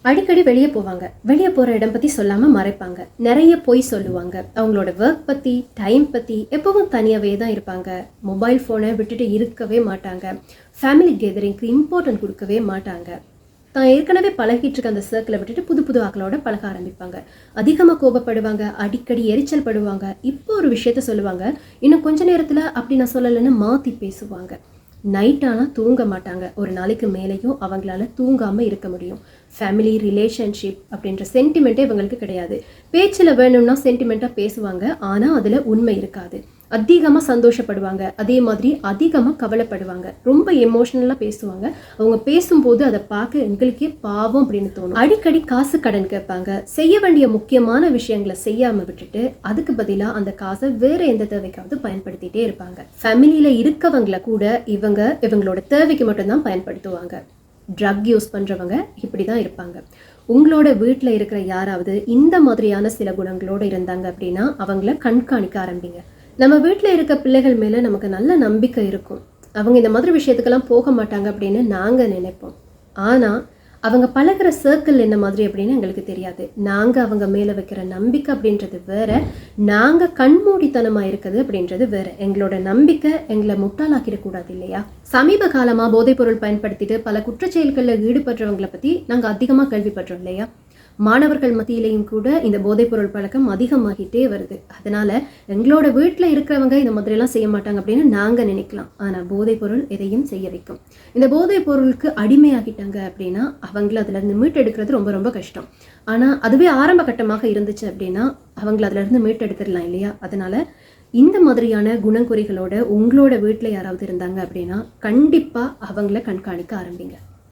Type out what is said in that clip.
அடிக்கடி வெளியே போவாங்க. வெளியே போகிற இடம் பற்றி சொல்லாமல் மறைப்பாங்க. நிறைய பொய் சொல்லுவாங்க. அவங்களோட ஒர்க் பற்றி, டைம் பற்றி எப்பவும் தனியாகவே தான் இருப்பாங்க. மொபைல் ஃபோனை விட்டுட்டு இருக்கவே மாட்டாங்க. ஃபேமிலி கேதரிங்க்கு இம்பார்ட்டன்ட் கொடுக்கவே மாட்டாங்க. தான் ஏற்கனவே பழகிட்டு இருக்க அந்த சர்க்கிளை விட்டுட்டு புது புது ஆக்களோட பழக ஆரம்பிப்பாங்க. அதிகமாக கோபப்படுவாங்க, அடிக்கடி எரிச்சல் படுவாங்க. இப்போ ஒரு விஷயத்த சொல்லுவாங்க, இன்னும் கொஞ்ச நேரத்தில் அப்படி நான் சொல்லலைன்னு மாற்றி பேசுவாங்க. நைட் ஆனால் தூங்க மாட்டாங்க. ஒரு நாளைக்கு மேலேயும் அவங்களால தூங்காமல் இருக்க முடியும். ஃபேமிலி ரிலேஷன்ஷிப் அப்படின்ற சென்டிமெண்ட்டே இவங்களுக்கு கிடையாது. பேச்சில் வேணும்னா சென்டிமெண்ட்டாக பேசுவாங்க, ஆனால் அதில் உண்மை இருக்காது. அதிகமாக சந்தோஷப்படுவாங்க, அதே மாதிரி அதிகமாக கவலைப்படுவாங்க. ரொம்ப எமோஷ்னலாக பேசுவாங்க. அவங்க பேசும்போது அதை பார்க்க எங்களுக்கே பாவம் அப்படின்னு தோணும். அடிக்கடி காசு கடன் கேட்பாங்க. செய்ய வேண்டிய முக்கியமான விஷயங்களை செய்யாமல் விட்டுட்டு அதுக்கு பதிலாக அந்த காசை வேற எந்த தேவைக்காவது பயன்படுத்திகிட்டே இருப்பாங்க. ஃபேமிலியில் இருக்கவங்களை கூட இவங்களோட தேவைக்கு மட்டும்தான் பயன்படுத்துவாங்க. ட்ரக் யூஸ் பண்ணுறவங்க இப்படி தான் இருப்பாங்க. உங்களோட வீட்டில் இருக்கிற யாராவது இந்த மாதிரியான சில குணங்களோடு இருந்தாங்க அப்படின்னா அவங்கள கண்காணிக்க ஆரம்பிங்க. நம்ம வீட்டில் இருக்க பிள்ளைகள் மேலே நமக்கு நல்ல நம்பிக்கை இருக்கும். அவங்க இந்த மாதிரி விஷயத்துக்கெல்லாம் போக மாட்டாங்க அப்படின்னு நாங்கள் நினைப்போம். ஆனால் அவங்க பழகிற சர்க்கிள் என்ன மாதிரி அப்படின்னு எங்களுக்கு தெரியாது. நாங்கள் அவங்க மேலே வைக்கிற நம்பிக்கை அப்படின்றது வேற, நாங்கள் கண்மூடித்தனமாக இருக்குது அப்படின்றது வேற. எங்களோட நம்பிக்கை எங்களை முட்டாளாக்கிடக்கூடாது இல்லையா? சமீப காலமாக போதைப்பொருள் பயன்படுத்திட்டு பல குற்றச்செயல்களில் ஈடுபடுறவங்களை பற்றி நாங்கள் அதிகமாக கேள்விப்படுறோம் இல்லையா? மாணவர்கள் மத்தியிலையும் கூட இந்த போதைப்பொருள் பழக்கம் அதிகமாகிட்டே வருது. அதனால எங்களோட வீட்டில் இருக்கிறவங்க இந்த மாதிரிலாம் செய்ய மாட்டாங்க அப்படின்னு நாங்கள் நினைக்கலாம். ஆனால் போதைப்பொருள் எதையும் செய்ய வைக்கும். இந்த போதைப் பொருளுக்கு அடிமையாகிட்டாங்க அப்படின்னா அவங்கள அதிலிருந்து மீட்டெடுக்கிறது ரொம்ப ரொம்ப கஷ்டம். ஆனால் அதுவே ஆரம்ப கட்டமாக இருந்துச்சு அப்படின்னா அவங்கள அதிலிருந்து மீட்டெடுத்துடலாம் இல்லையா? அதனால இந்த மாதிரியான குணங்குறிகளோட உங்களோட வீட்டில் யாராவது இருந்தாங்க அப்படின்னா கண்டிப்பாக அவங்கள கண்காணிக்க ஆரம்பிங்க.